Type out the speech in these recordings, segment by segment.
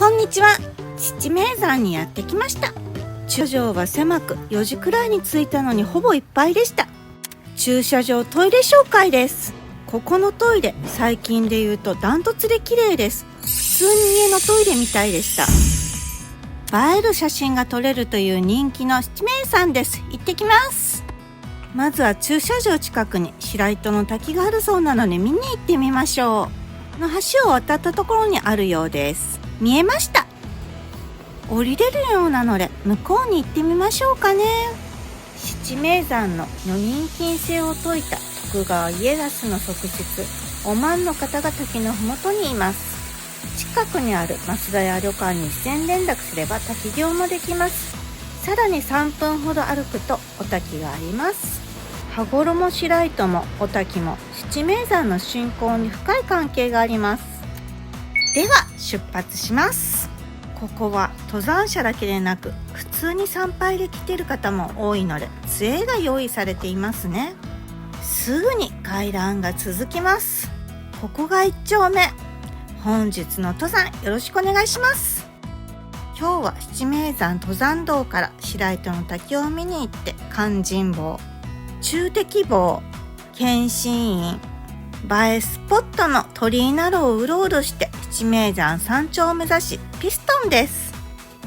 こんにちは。七名山にやってきました。駐車場は狭く4時くらいに着いたのにほぼいっぱいでした。駐車場トイレ紹介です。ここのトイレ最近で言うとダントツで綺麗です。普通に家のトイレみたいでした。映える写真が撮れるという人気の七名山です。行ってきます。まずは駐車場近くに白糸の滝があるそうなので見に行ってみましょう。この橋を渡ったところにあるようです。見えました。降りれるようなので向こうに行ってみましょうかね。七名山の女人禁制を説いた徳川家康の側室お万の方が滝のふもとにいます。近くにある増田屋旅館に事前連絡すれば滝行もできます。さらに3分ほど歩くとお滝があります。羽衣白糸もお滝も七名山の信仰に深い関係があります。では出発します。ここは登山者だけでなく普通に参拝で来ている方も多いので杖が用意されていますね。すぐに階段が続きます。ここが1丁目。本日の登山よろしくお願いします。今日は七名山登山道から白糸の滝を見に行って勧進坊、中敵坊、検診院、映えスポットの鳥居などをうろうろして七名山山頂を目指しピストンです。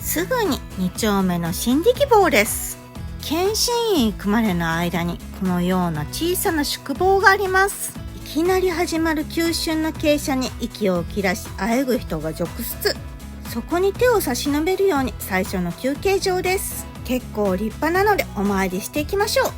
すぐに2丁目の新力坊です。検診院行くまでの間にこのような小さな宿坊があります。いきなり始まる急峻な傾斜に息を切らしあえぐ人が続出。そこに手を差し伸べるように最初の休憩場です。結構立派なのでお参りしていきましょう。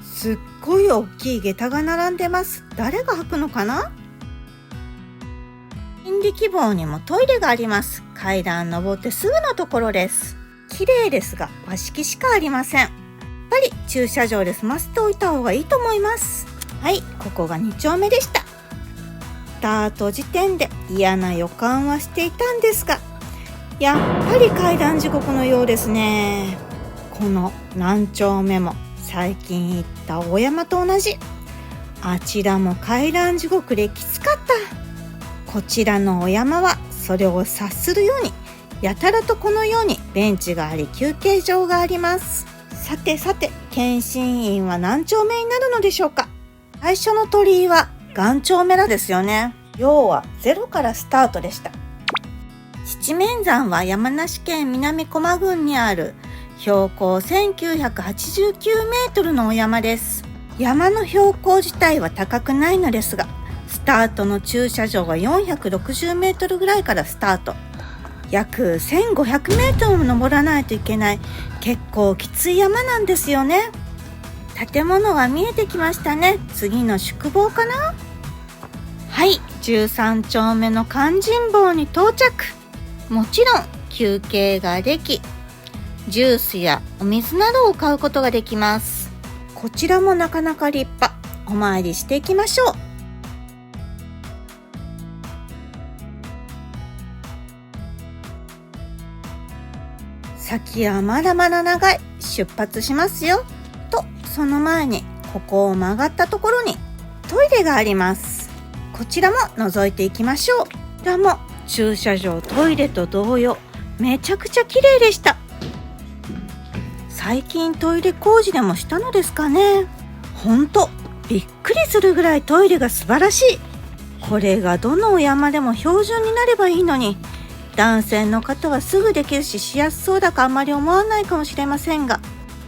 すっごい大きい下駄が並んでます。誰が履くのかな？新力坊にもトイレがあります。階段登ってすぐのところです。綺麗ですが和式しかありません。やっぱり駐車場で済ませておいた方がいいと思います。はい、ここが2丁目でした。スタート時点で嫌な予感はしていたんですが、やっぱり階段地獄のようですね。この何丁目も最近行った大山と同じ。あちらも階段地獄できつかった。こちらのお山はそれを察するようにやたらとこのようにベンチがあり休憩場があります。さてさて検診院は何丁目になるのでしょうか。最初の鳥居は岩丁目なんですよね。要は0からスタートでした。七面山は山梨県南高間郡にある標高1989メートルのお山です。山の標高自体は高くないのですが、スタートの駐車場は460メートルぐらいからスタート。約1500メートルも登らないといけない結構きつい山なんですよね。建物が見えてきましたね。次の宿坊かな？はい、13丁目の勧進坊に到着。もちろん休憩ができ、ジュースやお水などを買うことができます。こちらもなかなか立派。お参りしていきましょう。先はまだまだ長い。出発しますよ。と、その前にここを曲がったところにトイレがあります。こちらも覗いていきましょう。こちらも駐車場、トイレと同様めちゃくちゃ綺麗でした。最近トイレ工事でもしたのですかね。ほんとびっくりするぐらいトイレが素晴らしい。これがどのお山でも標準になればいいのに。男性の方はすぐできるししやすそうだかあまり思わないかもしれませんが、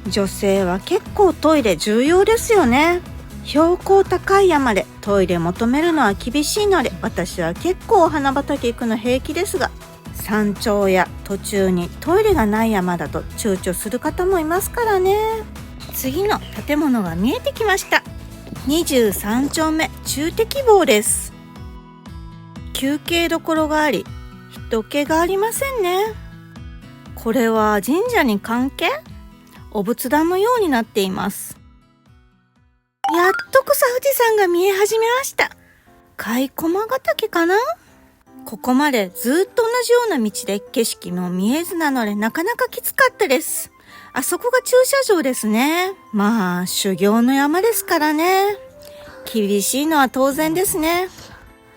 女性は結構トイレ重要ですよね。標高高い山でトイレ求めるのは厳しいので、私は結構お花畑行くの平気ですが、山頂や途中にトイレがない山だと躊躇する方もいますからね。次の建物が見えてきました。23丁目中敵坊です。休憩どころがあり人気がありませんね。これは神社に関係？お仏壇のようになっています。やっとこさ富士山が見え始めました。甲駒ヶ岳かな？ここまでずっと同じような道で景色も見えずなのでなかなかきつかったです。あそこが駐車場ですね。まあ、修行の山ですからね。厳しいのは当然ですね。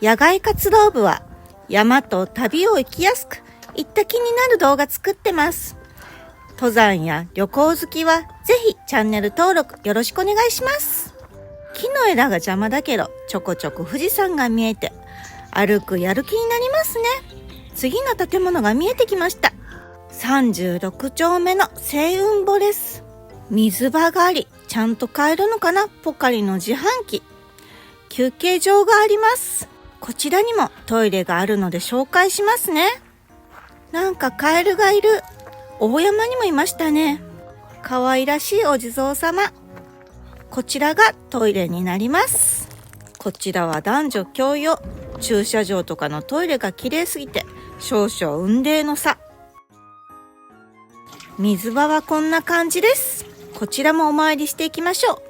野外活動部は山と旅を行きやすく、行った気になる動画作ってます。登山や旅行好きはぜひチャンネル登録よろしくお願いします。木の枝が邪魔だけどちょこちょこ富士山が見えて歩くやる気になりますね。次の建物が見えてきました。36丁目の星雲墓です。水場があり、ちゃんと買えるのかな、ポカリの自販機。休憩場があります。こちらにもトイレがあるので紹介しますね。なんかカエルがいる。大山にもいましたね。可愛らしいお地蔵様。こちらがトイレになります。こちらは男女共用。駐車場とかのトイレが綺麗すぎて少々雲泥の差。水場はこんな感じです。こちらもお参りしていきましょう。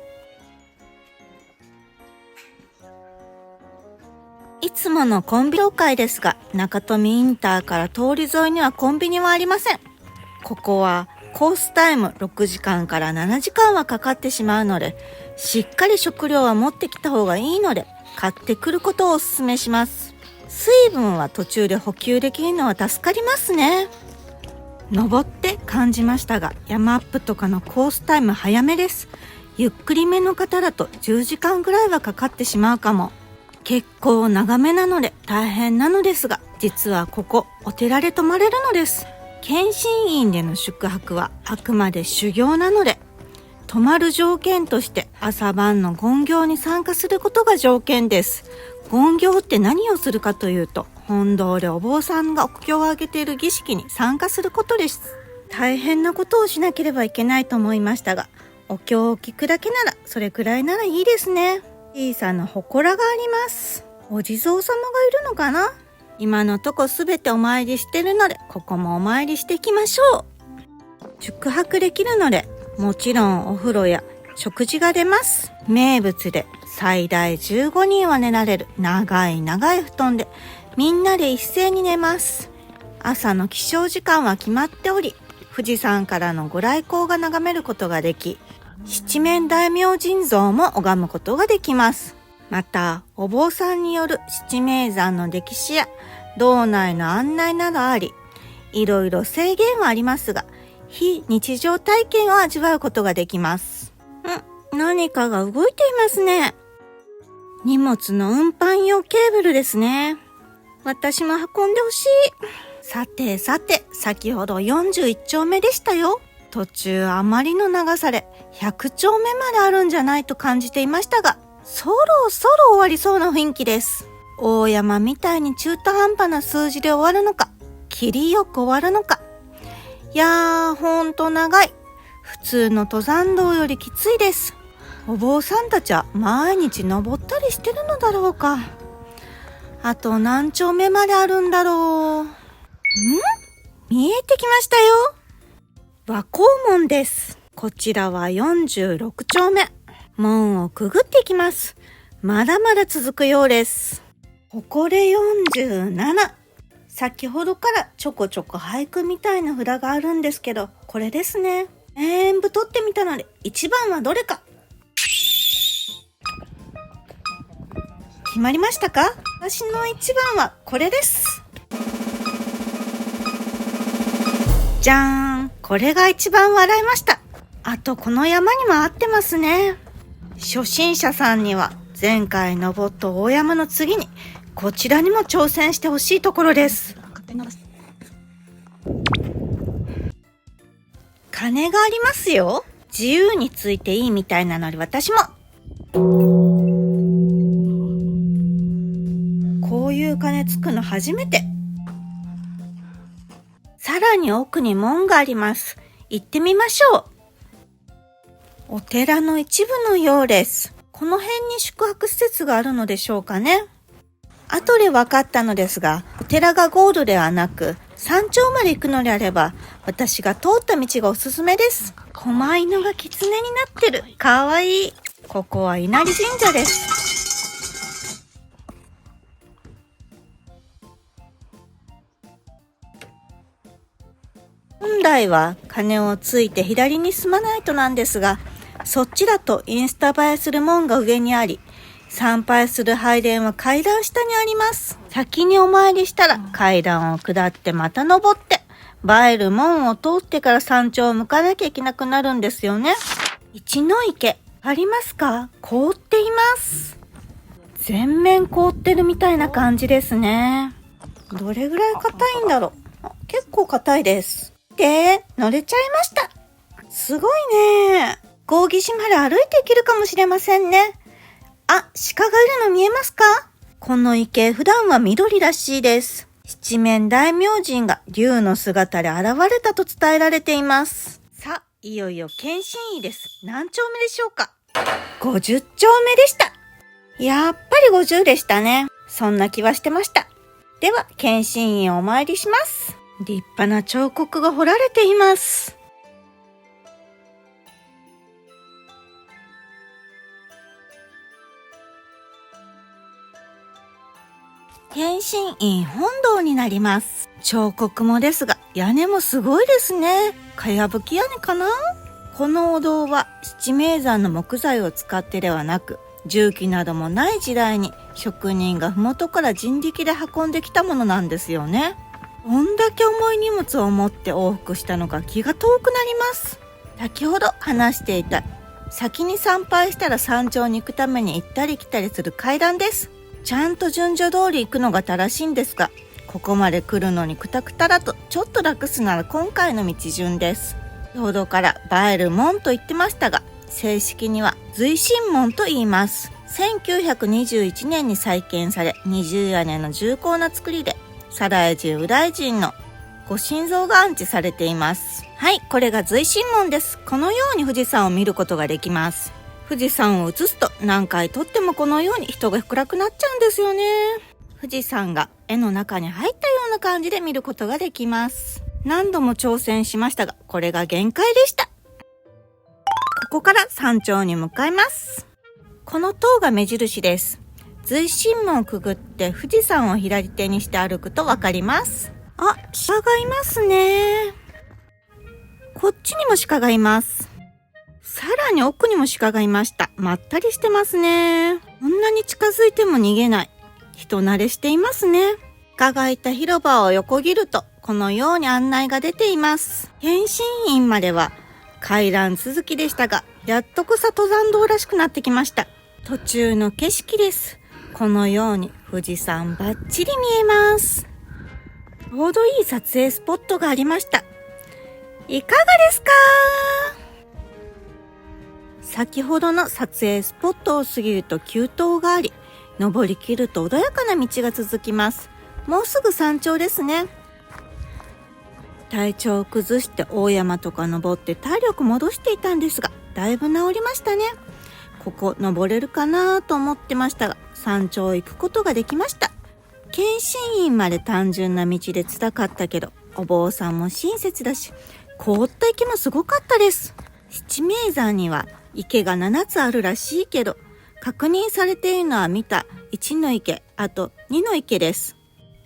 いつものコンビニ紹介ですが、中富インターから通り沿いにはコンビニはありません。ここはコースタイム6時間から7時間はかかってしまうので、しっかり食料は持ってきた方がいいので、買ってくることをお勧めします。水分は途中で補給できるのは助かりますね。登って感じましたが、山アップとかのコースタイム早めです。ゆっくりめの方だと10時間ぐらいはかかってしまうかも。結構長めなので大変なのですが、実はここお寺で泊まれるのです。献身院での宿泊はあくまで修行なので、泊まる条件として朝晩の勤行に参加することが条件です。勤行って何をするかというと、本堂でお坊さんがお経をあげている儀式に参加することです。大変なことをしなければいけないと思いましたが、お経を聞くだけならそれくらいならいいですね。小さな祠があります。お地蔵様がいるのかな。今のとこすべてお参りしてるので、ここもお参りしていきましょう。宿泊できるので、もちろんお風呂や食事が出ます。名物で最大15人は寝られる長い長い布団で、みんなで一斉に寝ます。朝の起床時間は決まっており、富士山からのご来光が眺めることができ、七面大明神像も拝むことができます。また、お坊さんによる七名山の歴史や道内の案内などあり、いろいろ制限はありますが、非日常体験を味わうことができます。何かが動いていますね。荷物の運搬用ケーブルですね。私も運んでほしい。さてさて、先ほど41丁目でしたよ。途中あまりの長さで100丁目まであるんじゃないと感じていましたが、そろそろ終わりそうな雰囲気です。大山みたいに中途半端な数字で終わるのか、切りよく終わるのか。いやー、ほんと長い。普通の登山道よりきついです。お坊さんたちは毎日登ったりしてるのだろうか。あと何丁目まであるんだろう。見えてきましたよ。和光門です。こちらは46丁目。門をくぐっていきます。まだまだ続くようです。ここで47。先ほどからちょこちょこ俳句みたいな札があるんですけど、これですね。全部取ってみたので、1番はどれか決まりましたか？私の1番はこれです。じゃーん、これが一番笑いました。あとこの山にも合ってますね。初心者さんには前回登った大山の次にこちらにも挑戦してほしいところです。鐘がありますよ。自由についていいみたいなので私も。こういう鐘つくの初めて。さらに奥に門があります。行ってみましょう。お寺の一部のようです。この辺に宿泊施設があるのでしょうかね。後で分かったのですが、お寺がゴールではなく、山頂まで行くのであれば、私が通った道がおすすめです。狛犬が狐になってる。かわいい。ここは稲荷神社です。ん来は鐘をついて左に進まないとなんですが、そっちだとインスタ映えする門が上にあり、参拝する拝殿は階段下にあります。先にお参りしたら階段を下ってまた登って、映える門を通ってから山頂を向かなきゃいけなくなるんですよね。一の池、ありますか？凍っています。全面凍ってるみたいな感じですね。どれぐらい硬いんだろう。結構硬いです。で、乗れちゃいました。すごいね。合木島まで歩いていけるかもしれませんね。あ、鹿がいるの見えますか？この池、普段は緑らしいです。七面大明神が竜の姿で現れたと伝えられています。さあ、いよいよ検診医です。何丁目でしょうか？50丁目でした。やっぱり50でしたね。そんな気はしてました。では、検診医をお参りします。立派な彫刻が彫られています。検診院本堂になります。彫刻もですが、屋根もすごいですね。かやぶき屋根かな？このお堂は七名山の木材を使ってではなく、重機などもない時代に職人が麓から人力で運んできたものなんですよね。どんだけ重い荷物を持って往復したのか気が遠くなります。先ほど話していた先に参拝したら山頂に行くために行ったり来たりする階段です。ちゃんと順序通り行くのが正しいんですが、ここまで来るのにくたくただとちょっと楽すなら今回の道順です。先ほどから映える門と言ってましたが、正式には随神門と言います。1921年に再建され、二重屋根の重厚な造りで、左大神右大神のご神像が安置されています。はい、これが随神門です。このように富士山を見ることができます。富士山を映すと何回撮ってもこのように人が暗くなっちゃうんですよね。富士山が絵の中に入ったような感じで見ることができます。何度も挑戦しましたが、これが限界でした。ここから山頂に向かいます。この塔が目印です。随神門をくぐって富士山を左手にして歩くとわかります。あ、鹿がいますね。こっちにも鹿がいます。さらに奥にも鹿がいました。まったりしてますね。こんなに近づいても逃げない。人慣れしていますね。鹿がいた広場を横切ると、このように案内が出ています。検診院までは階段続きでしたが、やっとこさ登山道らしくなってきました。途中の景色です。このように富士山バッチリ見えます。ちょうどいい撮影スポットがありました。いかがですか？先ほどの撮影スポットを過ぎると急登があり、登りきると穏やかな道が続きます。もうすぐ山頂ですね。体調を崩して大山とか登って体力戻していたんですが、だいぶ治りましたね。ここ登れるかなと思ってましたが、山頂行くことができました。検診院まで単純な道で辛かったけど、お坊さんも親切だし、凍った池もすごかったです。七名山には池が7つあるらしいけど、確認されているのは見た1の池、あと2の池です。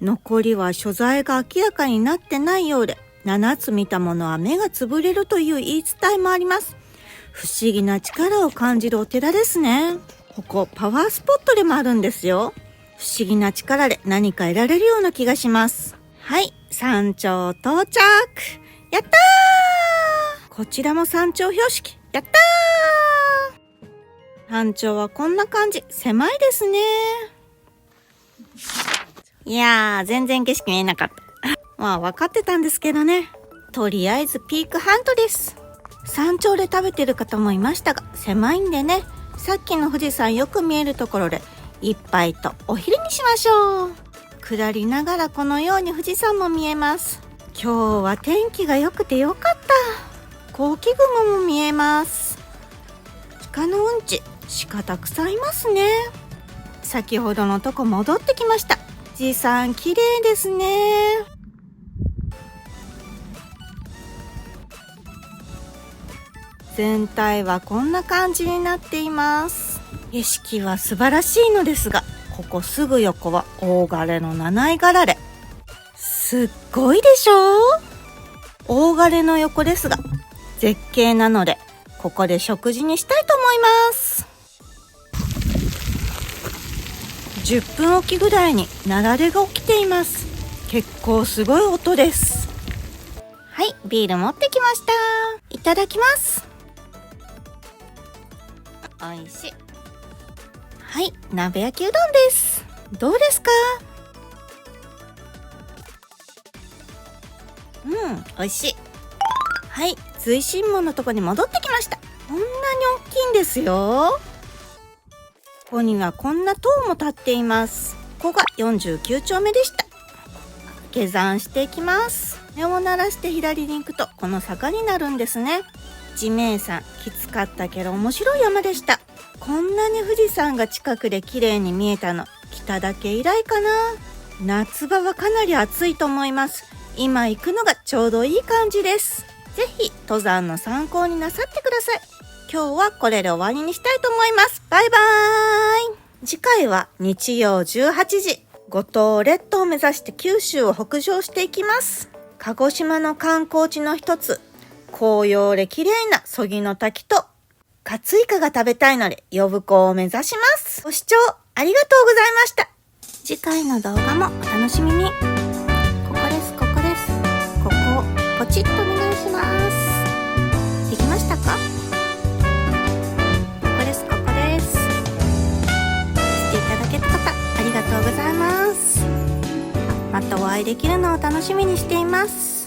残りは所在が明らかになってないようで、7つ見たものは目が潰れるという言い伝えもあります。不思議な力を感じるお寺ですね。ここパワースポットでもあるんですよ。不思議な力で何か得られるような気がします。はい、山頂到着。やったー！こちらも山頂標識。やったー！山頂はこんな感じ。狭いですね。いやー、全然景色見えなかった。まあ分かってたんですけどね。とりあえずピークハントです。山頂で食べてる方もいましたが、狭いんでね、さっきの富士山よく見えるところで一杯とお昼にしましょう。下りながらこのように富士山も見えます。今日は天気が良くてよかった。高気雲も見えます。鹿のうんち、鹿たくさんいますね。先ほどのとこ戻ってきました。富士山綺麗ですね。全体はこんな感じになっています。景色は素晴らしいのですが、ここすぐ横は大枯れの七重枯れ。すっごいでしょ？大枯の横ですが、絶景なのでここで食事にしたいと思います。10分おきぐらいに雪崩が起きています。結構すごい音です。はい、ビール持ってきました。いただきます。おいしい。はい、鍋焼きうどんです。どうですか？美味しい。はい、随神門のとこに戻ってきました。こんなに大きいんですよ。ここにはこんな塔も立っています。ここが49丁目でした。下山していきます。目を鳴らして左に行くとこの坂になるんですね。地名山、きつかったけど面白い山でした。こんなに富士山が近くで綺麗に見えたの来ただけ以来かな。夏場はかなり暑いと思います。今行くのがちょうどいい感じです。ぜひ登山の参考になさってください。今日はこれで終わりにしたいと思います。バイバーイ。次回は日曜18時、五島列島を目指して九州を北上していきます。鹿児島の観光地の一つ、紅葉で綺麗な曽木の滝とカツイカが食べたいので呼子を目指します。ご視聴ありがとうございました。次回の動画もお楽しみに。ここです。ここをポチッとお願いします。できましたか？ここです。していただけた方ありがとうございます。またお会いできるのを楽しみにしています。